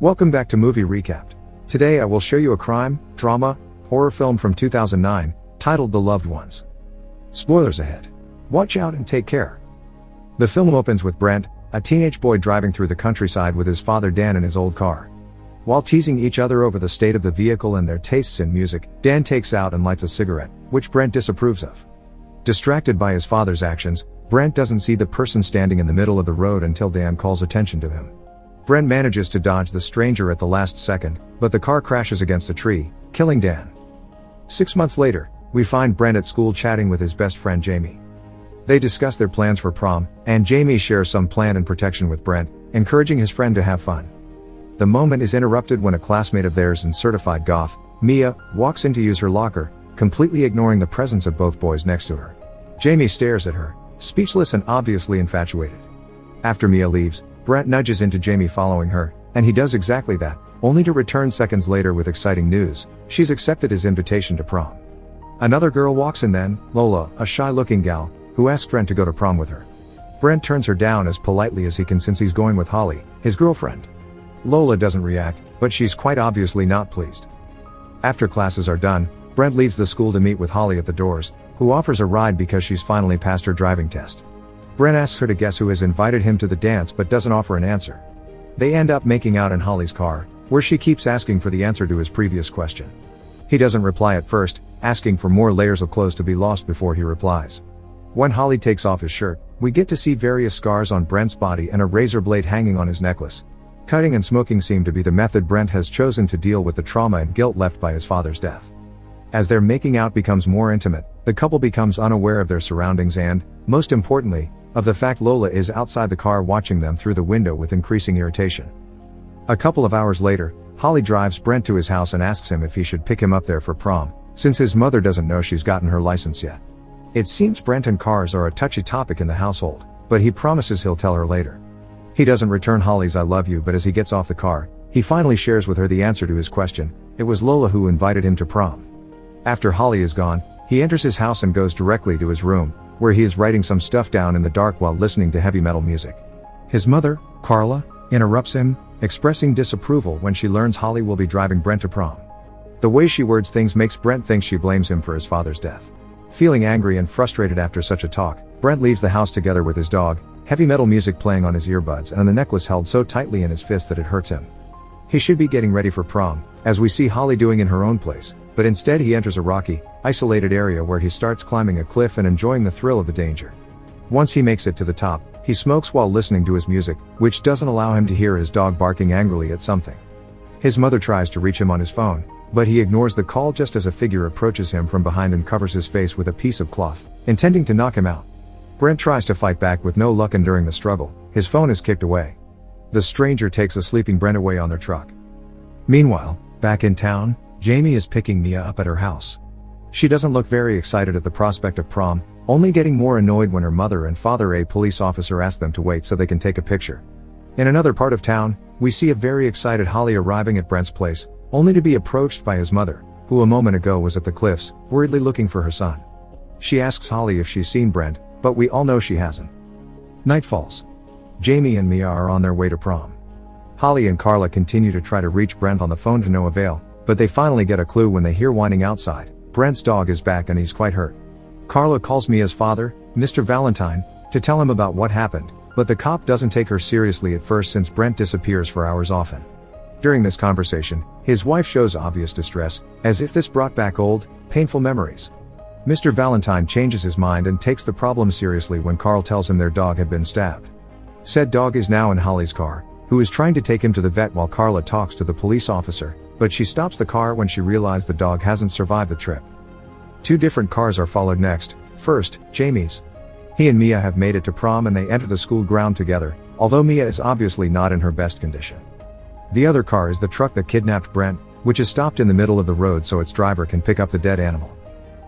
Welcome back to Movie Recapped. Today I will show you a crime, drama, horror film from 2009, titled The Loved Ones. Spoilers ahead. Watch out and take care. The film opens with Brent, a teenage boy driving through the countryside with his father Dan in his old car. While teasing each other over the state of the vehicle and their tastes in music, Dan takes out and lights a cigarette, which Brent disapproves of. Distracted by his father's actions, Brent doesn't see the person standing in the middle of the road until Dan calls attention to him. Brent manages to dodge the stranger at the last second, but the car crashes against a tree, killing Dan. 6 months later, we find Brent at school chatting with his best friend Jamie. They discuss their plans for prom, and Jamie shares some plan and protection with Brent, encouraging his friend to have fun. The moment is interrupted when a classmate of theirs and certified goth, Mia, walks in to use her locker, completely ignoring the presence of both boys next to her. Jamie stares at her, speechless and obviously infatuated. After Mia leaves, Brent nudges into Jamie following her, and he does exactly that, only to return seconds later with exciting news: she's accepted his invitation to prom. Another girl walks in then, Lola, a shy-looking gal, who asks Brent to go to prom with her. Brent turns her down as politely as he can since he's going with Holly, his girlfriend. Lola doesn't react, but she's quite obviously not pleased. After classes are done, Brent leaves the school to meet with Holly at the doors, who offers a ride because she's finally passed her driving test. Brent asks her to guess who has invited him to the dance but doesn't offer an answer. They end up making out in Holly's car, where she keeps asking for the answer to his previous question. He doesn't reply at first, asking for more layers of clothes to be lost before he replies. When Holly takes off his shirt, we get to see various scars on Brent's body and a razor blade hanging on his necklace. Cutting and smoking seem to be the method Brent has chosen to deal with the trauma and guilt left by his father's death. As their making out becomes more intimate, the couple becomes unaware of their surroundings and, most importantly, of the fact Lola is outside the car watching them through the window with increasing irritation. A couple of hours later, Holly drives Brent to his house and asks him if he should pick him up there for prom, since his mother doesn't know she's gotten her license yet. It seems Brent and cars are a touchy topic in the household, but he promises he'll tell her later. He doesn't return Holly's "I love you," but as he gets off the car, he finally shares with her the answer to his question: it was Lola who invited him to prom. After Holly is gone, he enters his house and goes directly to his room, where he is writing some stuff down in the dark while listening to heavy metal music. His mother, Carla, interrupts him, expressing disapproval when she learns Holly will be driving Brent to prom. The way she words things makes Brent think she blames him for his father's death. Feeling angry and frustrated after such a talk, Brent leaves the house together with his dog, heavy metal music playing on his earbuds and the necklace held so tightly in his fist that it hurts him. He should be getting ready for prom, as we see Holly doing in her own place, but instead he enters a rocky, isolated area where he starts climbing a cliff and enjoying the thrill of the danger. Once he makes it to the top, he smokes while listening to his music, which doesn't allow him to hear his dog barking angrily at something. His mother tries to reach him on his phone, but he ignores the call just as a figure approaches him from behind and covers his face with a piece of cloth, intending to knock him out. Brent tries to fight back with no luck, and during the struggle, his phone is kicked away. The stranger takes a sleeping Brent away on their truck. Meanwhile, back in town, Jamie is picking Mia up at her house. She doesn't look very excited at the prospect of prom, only getting more annoyed when her mother and father, a police officer, ask them to wait so they can take a picture. In another part of town, we see a very excited Holly arriving at Brent's place, only to be approached by his mother, who a moment ago was at the cliffs, worriedly looking for her son. She asks Holly if she's seen Brent, but we all know she hasn't. Night falls. Jamie and Mia are on their way to prom. Holly and Carla continue to try to reach Brent on the phone to no avail, but they finally get a clue when they hear whining outside. Brent's dog is back and he's quite hurt. Carla calls Mia's father, Mr. Valentine, to tell him about what happened, but the cop doesn't take her seriously at first since Brent disappears for hours often. During this conversation, his wife shows obvious distress, as if this brought back old, painful memories. Mr. Valentine changes his mind and takes the problem seriously when Carl tells him their dog had been stabbed. Said dog is now in Holly's car, who is trying to take him to the vet while Carla talks to the police officer, but she stops the car when she realizes the dog hasn't survived the trip. 2 different cars are followed next. First, Jamie's. He and Mia have made it to prom and they enter the school ground together, although Mia is obviously not in her best condition. The other car is the truck that kidnapped Brent, which is stopped in the middle of the road so its driver can pick up the dead animal.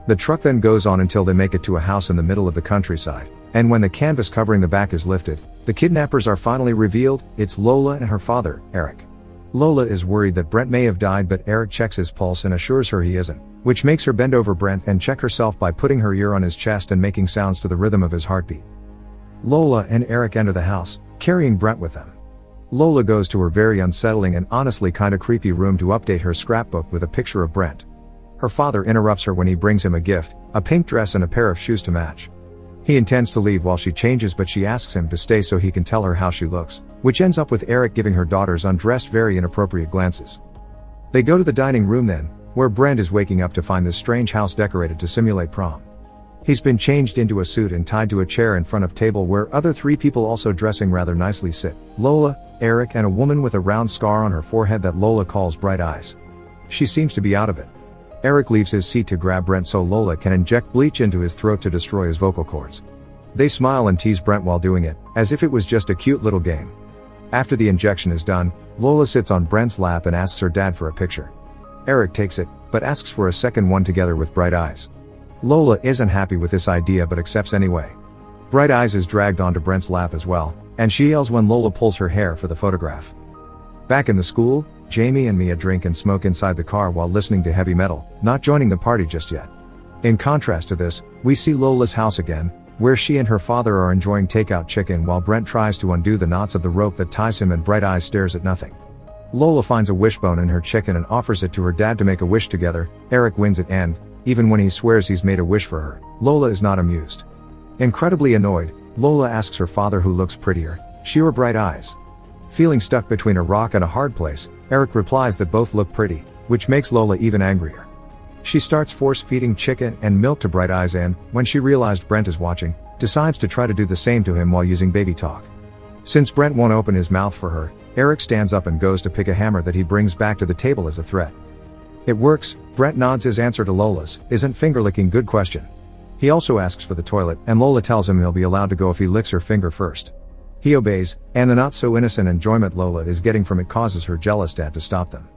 The truck then goes on until they make it to a house in the middle of the countryside, and when the canvas covering the back is lifted, the kidnappers are finally revealed. It's Lola and her father, Eric. Lola is worried that Brent may have died, but Eric checks his pulse and assures her he isn't, which makes her bend over Brent and check herself by putting her ear on his chest and making sounds to the rhythm of his heartbeat. Lola and Eric enter the house, carrying Brent with them. Lola goes to her very unsettling and honestly kinda creepy room to update her scrapbook with a picture of Brent. Her father interrupts her when he brings him a gift, a pink dress and a pair of shoes to match. He intends to leave while she changes, but she asks him to stay so he can tell her how she looks, which ends up with Eric giving her daughter's undressed very inappropriate glances. They go to the dining room then, where Brent is waking up to find this strange house decorated to simulate prom. He's been changed into a suit and tied to a chair in front of table where other 3 people also dressing rather nicely sit: Lola, Eric and a woman with a round scar on her forehead that Lola calls Bright Eyes. She seems to be out of it. Eric leaves his seat to grab Brent so Lola can inject bleach into his throat to destroy his vocal cords. They smile and tease Brent while doing it, as if it was just a cute little game. After the injection is done, Lola sits on Brent's lap and asks her dad for a picture. Eric takes it, but asks for a second one together with Bright Eyes. Lola isn't happy with this idea but accepts anyway. Bright Eyes is dragged onto Brent's lap as well, and she yells when Lola pulls her hair for the photograph. Back in the school, Jamie and Mia drink and smoke inside the car while listening to heavy metal, not joining the party just yet. In contrast to this, we see Lola's house again, where she and her father are enjoying takeout chicken while Brent tries to undo the knots of the rope that ties him and Bright Eyes stares at nothing. Lola finds a wishbone in her chicken and offers it to her dad to make a wish together. Eric wins it and, even when he swears he's made a wish for her, Lola is not amused. Incredibly annoyed, Lola asks her father who looks prettier, she or Bright Eyes. Feeling stuck between a rock and a hard place, Eric replies that both look pretty, which makes Lola even angrier. She starts force-feeding chicken and milk to Bright Eyes and, when she realized Brent is watching, decides to try to do the same to him while using baby talk. Since Brent won't open his mouth for her, Eric stands up and goes to pick a hammer that he brings back to the table as a threat. It works. Brent nods his answer to Lola's, "Isn't finger-licking good question?" He also asks for the toilet, and Lola tells him he'll be allowed to go if he licks her finger first. He obeys, and the not-so-innocent enjoyment Lola is getting from it causes her jealous dad to stop them.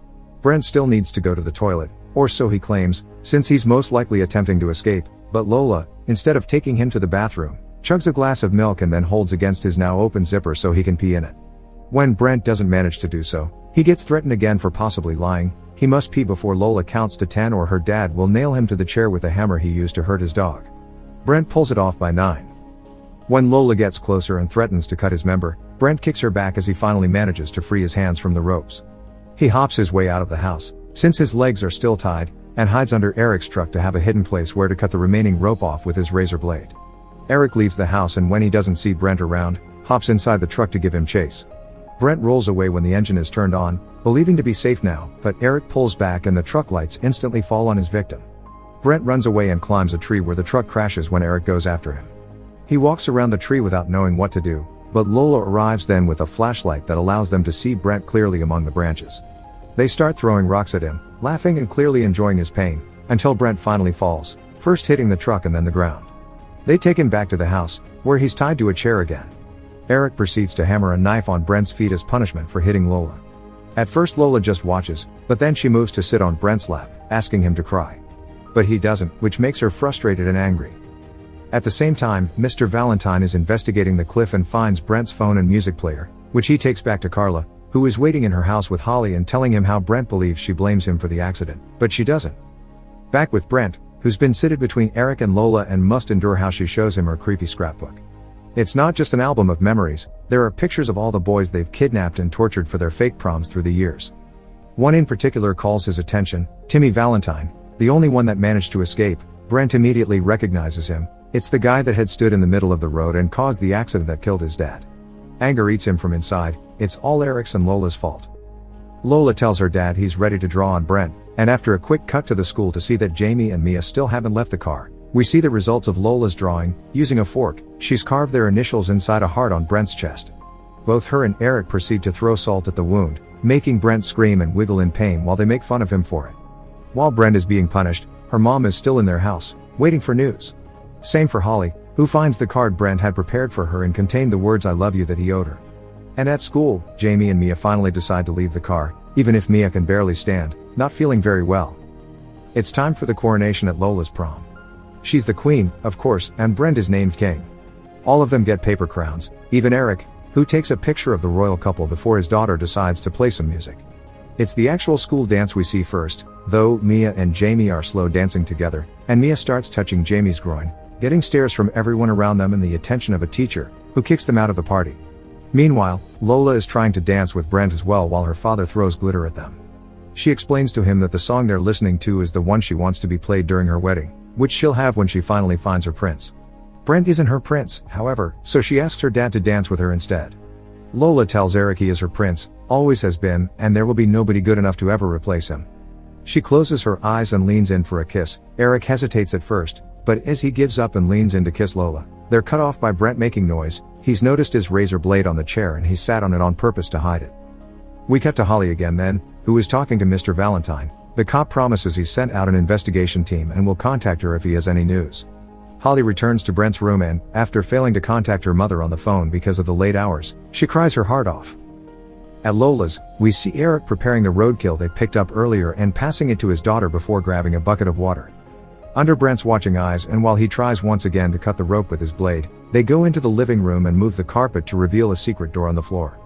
Brent still needs to go to the toilet, or so he claims, since he's most likely attempting to escape, but Lola, instead of taking him to the bathroom, chugs a glass of milk and then holds against his now open zipper so he can pee in it. When Brent doesn't manage to do so, he gets threatened again for possibly lying. He must pee before Lola counts to 10 or her dad will nail him to the chair with the hammer he used to hurt his dog. Brent pulls it off by 9. When Lola gets closer and threatens to cut his member, Brent kicks her back as he finally manages to free his hands from the ropes. He hops his way out of the house, since his legs are still tied, and hides under Eric's truck to have a hidden place where to cut the remaining rope off with his razor blade. Eric leaves the house and when he doesn't see Brent around, hops inside the truck to give him chase. Brent rolls away when the engine is turned on, believing to be safe now, but Eric pulls back and the truck lights instantly fall on his victim. Brent runs away and climbs a tree where the truck crashes when Eric goes after him. He walks around the tree without knowing what to do, but Lola arrives then with a flashlight that allows them to see Brent clearly among the branches. They start throwing rocks at him, laughing and clearly enjoying his pain, until Brent finally falls, first hitting the truck and then the ground. They take him back to the house, where he's tied to a chair again. Eric proceeds to hammer a knife on Brent's feet as punishment for hitting Lola. At first Lola just watches, but then she moves to sit on Brent's lap, asking him to cry. But he doesn't, which makes her frustrated and angry. At the same time, Mr. Valentine is investigating the cliff and finds Brent's phone and music player, which he takes back to Carla, who is waiting in her house with Holly and telling him how Brent believes she blames him for the accident, but she doesn't. Back with Brent, who's been seated between Eric and Lola and must endure how she shows him her creepy scrapbook. It's not just an album of memories, there are pictures of all the boys they've kidnapped and tortured for their fake proms through the years. One in particular calls his attention, Timmy Valentine, the only one that managed to escape. Brent immediately recognizes him. It's the guy that had stood in the middle of the road and caused the accident that killed his dad. Anger eats him from inside. It's all Eric's and Lola's fault. Lola tells her dad he's ready to draw on Brent, and after a quick cut to the school to see that Jamie and Mia still haven't left the car, we see the results of Lola's drawing. Using a fork, she's carved their initials inside a heart on Brent's chest. Both her and Eric proceed to throw salt at the wound, making Brent scream and wiggle in pain while they make fun of him for it. While Brent is being punished, her mom is still in their house, waiting for news. Same for Holly, who finds the card Brent had prepared for her and contained the words "I love you" that he owed her. And at school, Jamie and Mia finally decide to leave the car, even if Mia can barely stand, not feeling very well. It's time for the coronation at Lola's prom. She's the queen, of course, and Brent is named king. All of them get paper crowns, even Eric, who takes a picture of the royal couple before his daughter decides to play some music. It's the actual school dance we see first, though Mia and Jamie are slow dancing together, and Mia starts touching Jamie's groin, getting stares from everyone around them and the attention of a teacher, who kicks them out of the party. Meanwhile, Lola is trying to dance with Brent as well while her father throws glitter at them. She explains to him that the song they're listening to is the one she wants to be played during her wedding, which she'll have when she finally finds her prince. Brent isn't her prince, however, so she asks her dad to dance with her instead. Lola tells Eric he is her prince, always has been, and there will be nobody good enough to ever replace him. She closes her eyes and leans in for a kiss. Eric hesitates at first, but as he gives up and leans in to kiss Lola, they're cut off by Brent making noise. He's noticed his razor blade on the chair and he sat on it on purpose to hide it. We cut to Holly again then, who is talking to Mr. Valentine. The cop promises he's sent out an investigation team and will contact her if he has any news. Holly returns to Brent's room and, after failing to contact her mother on the phone because of the late hours, she cries her heart off. At Lola's, we see Eric preparing the roadkill they picked up earlier and passing it to his daughter before grabbing a bucket of water. Under Brent's watching eyes and while he tries once again to cut the rope with his blade, they go into the living room and move the carpet to reveal a secret door on the floor.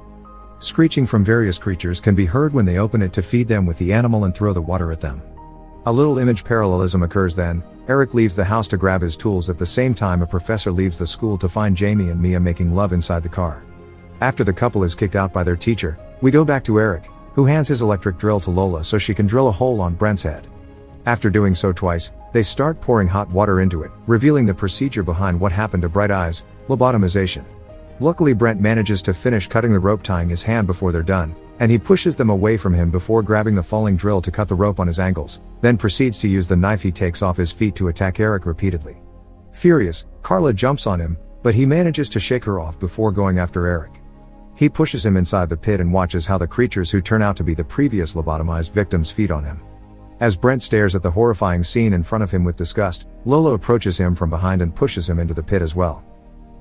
Screeching from various creatures can be heard when they open it to feed them with the animal and throw the water at them. A little image parallelism occurs then. Eric leaves the house to grab his tools at the same time a professor leaves the school to find Jamie and Mia making love inside the car. After the couple is kicked out by their teacher, we go back to Eric, who hands his electric drill to Lola so she can drill a hole on Brent's head. After doing so twice, they start pouring hot water into it, revealing the procedure behind what happened to Bright Eyes: lobotomization. Luckily Brent manages to finish cutting the rope tying his hand before they're done, and he pushes them away from him before grabbing the falling drill to cut the rope on his ankles, then proceeds to use the knife he takes off his feet to attack Eric repeatedly. Furious, Carla jumps on him, but he manages to shake her off before going after Eric. He pushes him inside the pit and watches how the creatures who turn out to be the previous lobotomized victims feed on him. As Brent stares at the horrifying scene in front of him with disgust, Lola approaches him from behind and pushes him into the pit as well.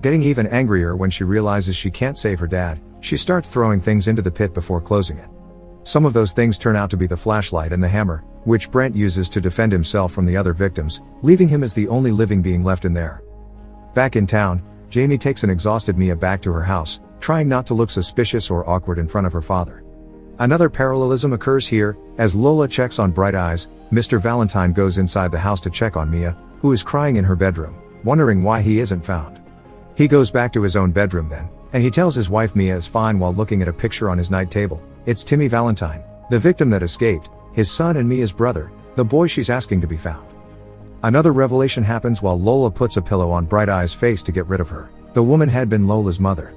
Getting even angrier when she realizes she can't save her dad, she starts throwing things into the pit before closing it. Some of those things turn out to be the flashlight and the hammer, which Brent uses to defend himself from the other victims, leaving him as the only living being left in there. Back in town, Jamie takes an exhausted Mia back to her house, trying not to look suspicious or awkward in front of her father. Another parallelism occurs here. As Lola checks on Bright Eyes, Mr. Valentine goes inside the house to check on Mia, who is crying in her bedroom, wondering why he isn't found. He goes back to his own bedroom then, and he tells his wife Mia is fine while looking at a picture on his night table. It's Timmy Valentine, the victim that escaped, his son and Mia's brother, the boy she's asking to be found. Another revelation happens while Lola puts a pillow on Bright Eyes' face to get rid of her. The woman had been Lola's mother.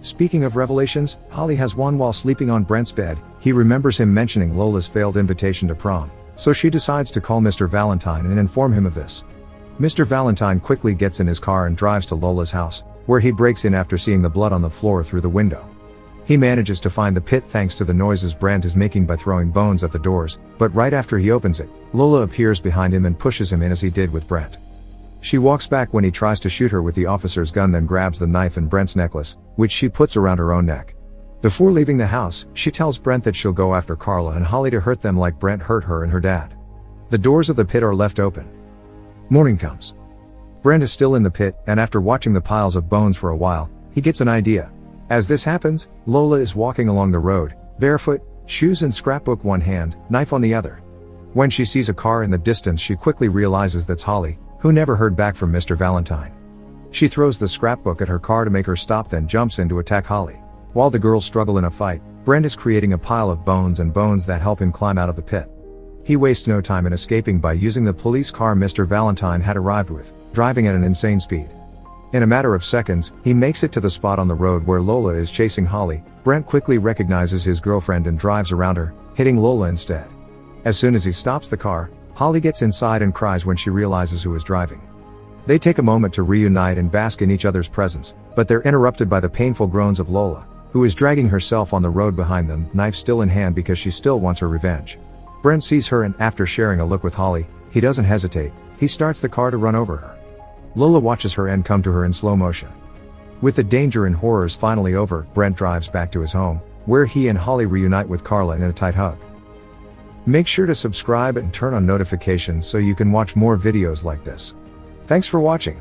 Speaking of revelations, Holly has one while sleeping on Brent's bed. He remembers him mentioning Lola's failed invitation to prom, so she decides to call Mr. Valentine and inform him of this. Mr. Valentine quickly gets in his car and drives to Lola's house, where he breaks in after seeing the blood on the floor through the window. He manages to find the pit thanks to the noises Brent is making by throwing bones at the doors, but right after he opens it, Lola appears behind him and pushes him in as he did with Brent. She walks back when he tries to shoot her with the officer's gun, then grabs the knife and Brent's necklace, which she puts around her own neck. Before leaving the house, she tells Brent that she'll go after Carla and Holly to hurt them like Brent hurt her and her dad. The doors of the pit are left open. Morning comes. Brent is still in the pit, and after watching the piles of bones for a while, he gets an idea. As this happens, Lola is walking along the road, barefoot, shoes and scrapbook one hand, knife on the other. When she sees a car in the distance, she quickly realizes that's Holly, who never heard back from Mr. Valentine. She throws the scrapbook at her car to make her stop, then jumps in to attack Holly. While the girls struggle in a fight, Brent is creating a pile of bones and bones that help him climb out of the pit. He wastes no time in escaping by using the police car Mr. Valentine had arrived with, driving at an insane speed. In a matter of seconds, he makes it to the spot on the road where Lola is chasing Holly. Brent quickly recognizes his girlfriend and drives around her, hitting Lola instead. As soon as he stops the car, Holly gets inside and cries when she realizes who is driving. They take a moment to reunite and bask in each other's presence, but they're interrupted by the painful groans of Lola, who is dragging herself on the road behind them, knife still in hand because she still wants her revenge. Brent sees her and, after sharing a look with Holly, he doesn't hesitate. He starts the car to run over her. Lola watches her end come to her in slow motion. With the danger and horrors finally over, Brent drives back to his home, where he and Holly reunite with Carla in a tight hug. Make sure to subscribe and turn on notifications so you can watch more videos like this. Thanks for watching.